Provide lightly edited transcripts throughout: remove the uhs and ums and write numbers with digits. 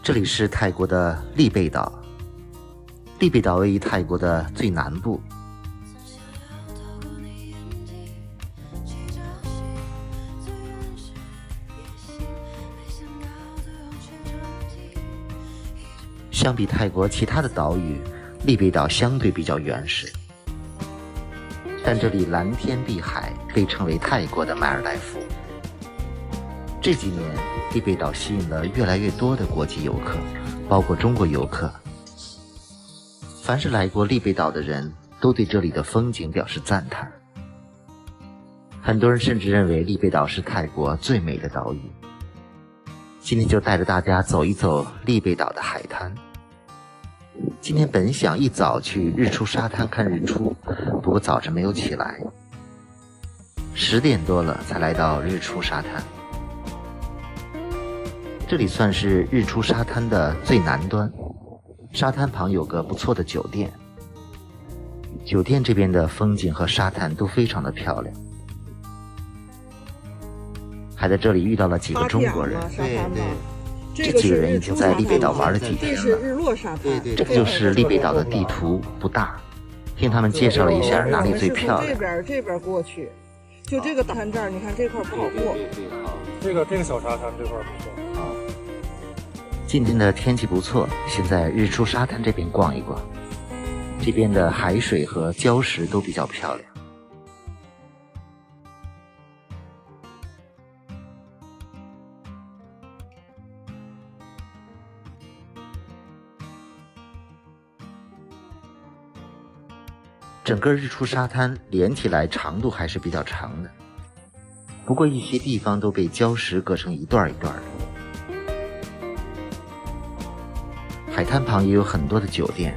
这里是泰国的丽贝岛。丽贝岛位于泰国的最南部，相比泰国其他的岛屿，丽贝岛相对比较原始，但这里蓝天碧海，被称为泰国的马尔代夫。这几年，丽贝岛吸引了越来越多的国际游客，包括中国游客。凡是来过丽贝岛的人，都对这里的风景表示赞叹。很多人甚至认为丽贝岛是泰国最美的岛屿。今天就带着大家走一走丽贝岛的海滩。今天本想一早去日出沙滩看日出，不过早晨没有起来，10点多了才来到日出沙滩。这里算是日出沙滩的最南端，沙滩旁有个不错的酒店，酒店这边的风景和沙滩都非常的漂亮，还在这里遇到了几个中国人。对，这几个人已经在丽贝岛玩了几天了。这是日落沙滩，这个就是丽贝岛的地图，不大。听他们介绍了一下哪里最漂亮。这边过去，就这个大滩这儿，你看这块不好过。这个小沙滩这块不错。今天的天气不错，先在日出沙滩这边逛一逛。这边的海水和礁石都比较漂亮。整个日出沙滩连起来长度还是比较长的，不过一些地方都被礁石隔成一段一段的。海滩旁也有很多的酒店。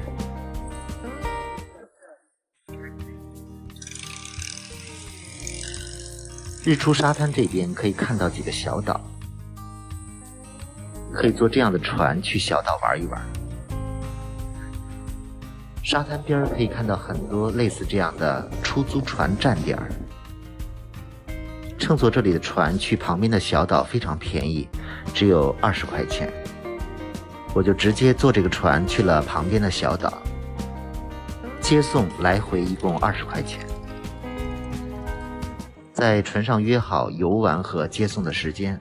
日出沙滩这边可以看到几个小岛，可以坐这样的船去小岛玩一玩。沙滩边可以看到很多类似这样的出租船站点，乘坐这里的船去旁边的小岛非常便宜，只有20块钱。我就直接坐这个船去了旁边的小岛，接送来回一共20块钱。在船上约好游玩和接送的时间，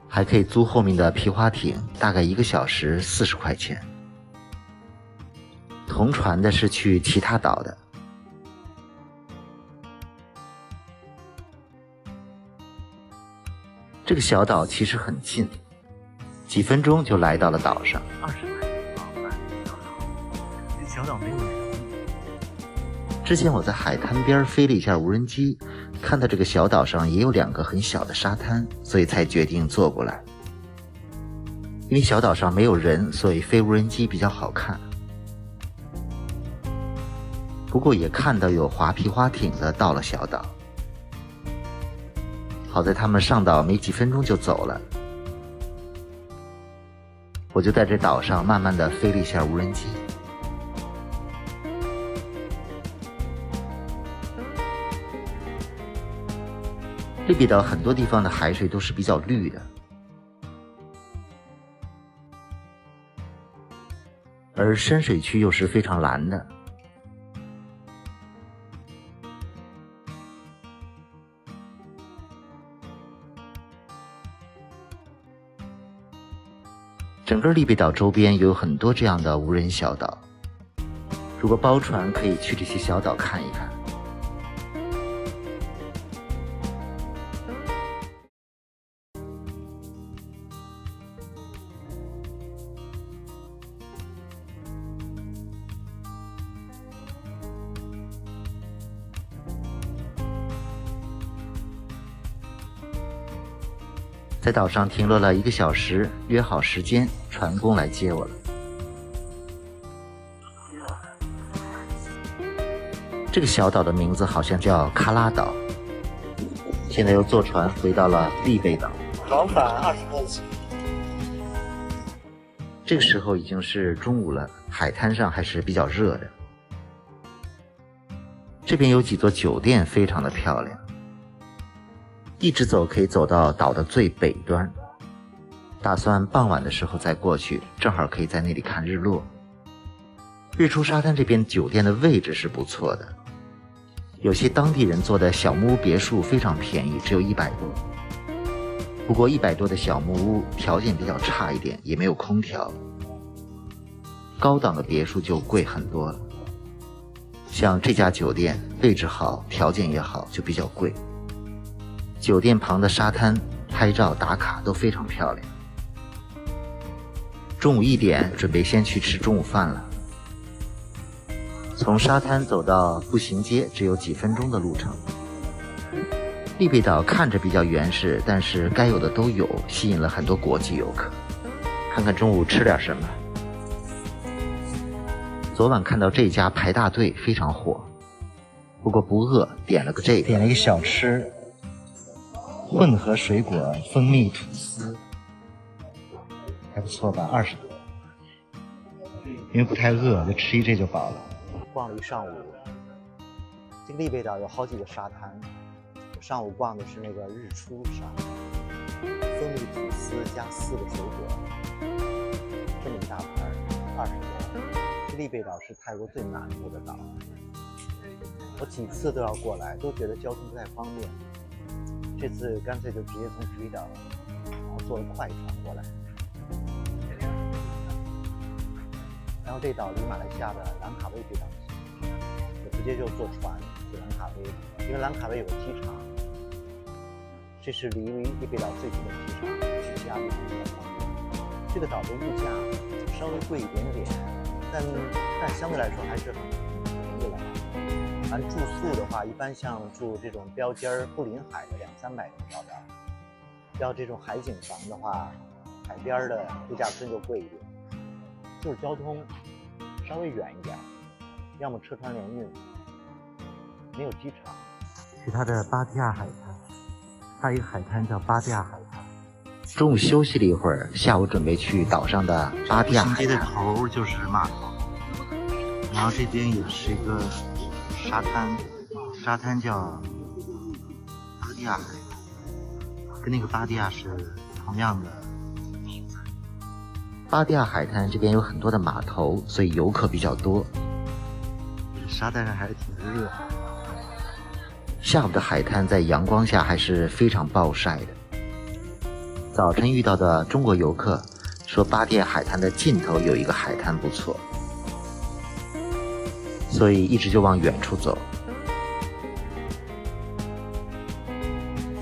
还可以租后面的皮划艇，大概1个小时40块钱。同船的是去其他岛的。这个小岛其实很近，几分钟就来到了岛上。20块这小岛没有人。之前我在海滩边飞了一下无人机，看到这个小岛上也有2个很小的沙滩，所以才决定坐过来。因为小岛上没有人，所以飞无人机比较好看。不过也看到有划皮划艇的到了小岛，好在他们上岛没几分钟就走了。我就在这岛上慢慢的飞了一下无人机。丽贝岛很多地方的海水都是比较绿的，而深水区又是非常蓝的。整个丽贝岛周边有很多这样的无人小岛，如果包船可以去这些小岛看一看。在岛上停留了1个小时，约好时间，船工来接我了。这个小岛的名字好像叫卡拉岛。现在又坐船回到了丽贝岛，往返20块钱。这个时候已经是中午了，海滩上还是比较热的。这边有几座酒店非常的漂亮，一直走可以走到岛的最北端，打算傍晚的时候再过去，正好可以在那里看日落。日出沙滩这边酒店的位置是不错的，有些当地人做的小木屋别墅非常便宜，只有100多。不过100多的小木屋条件比较差一点，也没有空调。高档的别墅就贵很多了。像这家酒店位置好，条件也好，就比较贵。酒店旁的沙滩拍照打卡都非常漂亮。中午1点准备先去吃中午饭了。从沙滩走到步行街只有几分钟的路程。丽贝岛看着比较原始，但是该有的都有，吸引了很多国际游客。看看中午吃点什么。昨晚看到这家排大队非常火，不过不饿，点了个这个，点了一个小吃，混合水果蜂蜜吐司，还不错吧，20多。因为不太饿，就吃一这就饱了。逛了一上午，这个丽贝岛有好几个沙滩，我上午逛的是那个日出沙滩，蜂蜜吐司加4个水果，这么一大盘，20多。丽贝岛是泰国最南部的岛，我几次都要过来，都觉得交通不太方便。这次干脆就直接从直隶岛，然后坐了快船过来。然后这岛离马来西亚的兰卡威非常近，我直接就坐船去兰卡威，因为兰卡威有个机场，这是离丽贝岛最近的机场，去其他地方比较方便。这个岛的物价稍微贵一点点。但相对来说还是很便宜了。按住宿的话，一般像住这种标间不临海的200-300能找到。要这种海景房的话，海边的度假村就贵一点。就是交通稍微远一点，要么车船联运，没有机场。去它的芭提雅海滩，还有一个海滩叫芭提雅海滩。中午休息了一会儿，下午准备去岛上的芭提雅海滩。的头就是码头，然后这边也是一个沙滩，沙滩叫芭提雅海滩，跟那个芭提雅是同样的名字。芭提雅海滩这边有很多的码头，所以游客比较多。沙滩上还是挺热。下午的海滩在阳光下还是非常暴晒的。早晨遇到的中国游客说，芭提雅海滩的尽头有一个海滩不错，所以一直就往远处走。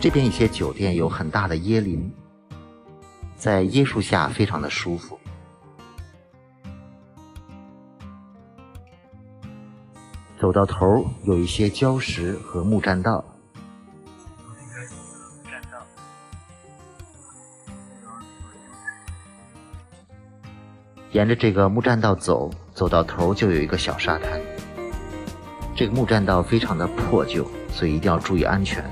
这边一些酒店有很大的椰林，在椰树下非常的舒服。走到头有一些礁石和木栈道。沿着这个木栈道走到头就有一个小沙滩。这个木栈道非常的破旧，所以一定要注意安全。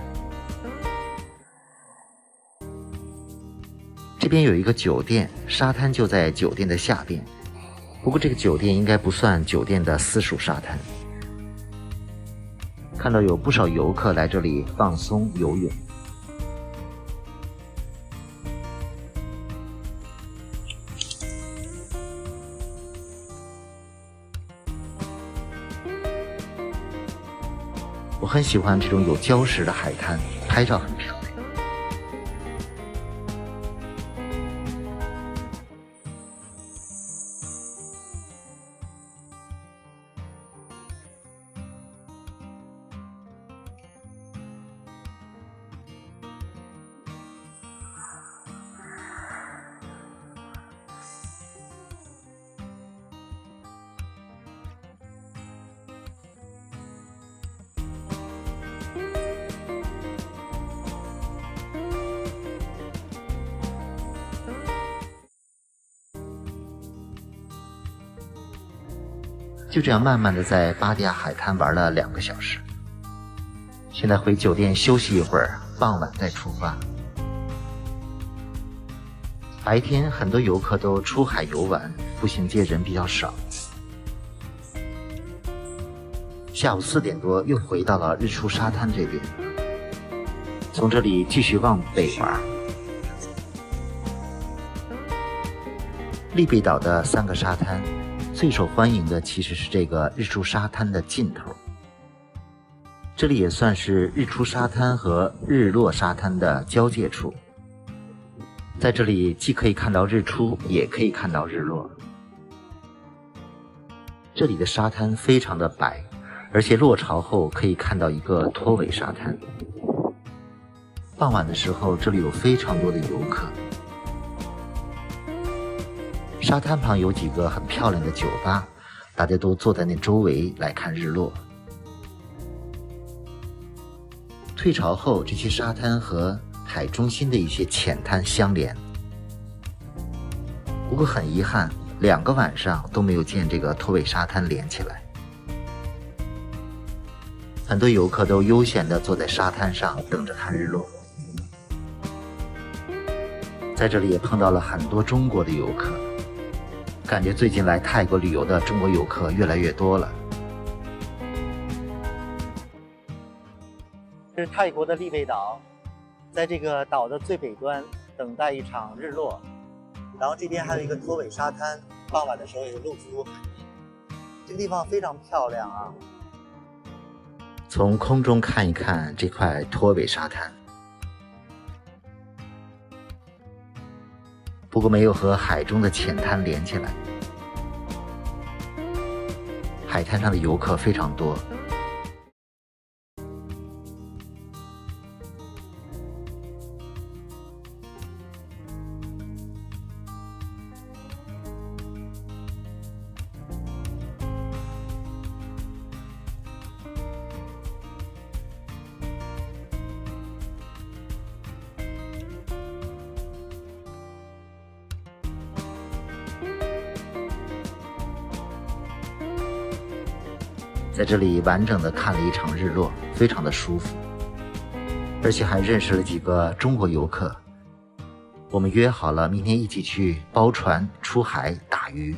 这边有一个酒店，沙滩就在酒店的下边。不过这个酒店应该不算酒店的私属沙滩。看到有不少游客来这里放松游泳。我很喜欢这种有礁石的海滩，拍照很漂亮。就这样慢慢的在芭提雅海滩玩了2个小时，现在回酒店休息一会儿，傍晚再出发。白天很多游客都出海游玩，步行街人比较少。下午4点多又回到了日出沙滩这边，从这里继续往北玩。利比岛的3个沙滩，最受欢迎的其实是这个日出沙滩的尽头。这里也算是日出沙滩和日落沙滩的交界处。在这里既可以看到日出，也可以看到日落。这里的沙滩非常的白，而且落潮后可以看到一个拖尾沙滩。傍晚的时候，这里有非常多的游客。沙滩旁有几个很漂亮的酒吧，大家都坐在那周围来看日落。退潮后，这些沙滩和海中心的一些浅滩相连。不过很遗憾，2个晚上都没有见这个拖尾沙滩连起来。很多游客都悠闲地坐在沙滩上等着看日落。在这里也碰到了很多中国的游客，感觉最近来泰国旅游的中国游客越来越多了。是泰国的利贝岛，在这个岛的最北端等待一场日落。然后这边还有一个拖尾沙滩，傍晚的时候也露出。这个地方非常漂亮啊！从空中看一看这块拖尾沙滩，不过没有和海中的浅滩连起来。海滩上的游客非常多。在这里完整的看了一场日落，非常的舒服，而且还认识了几个中国游客。我们约好了明天一起去包船出海打鱼。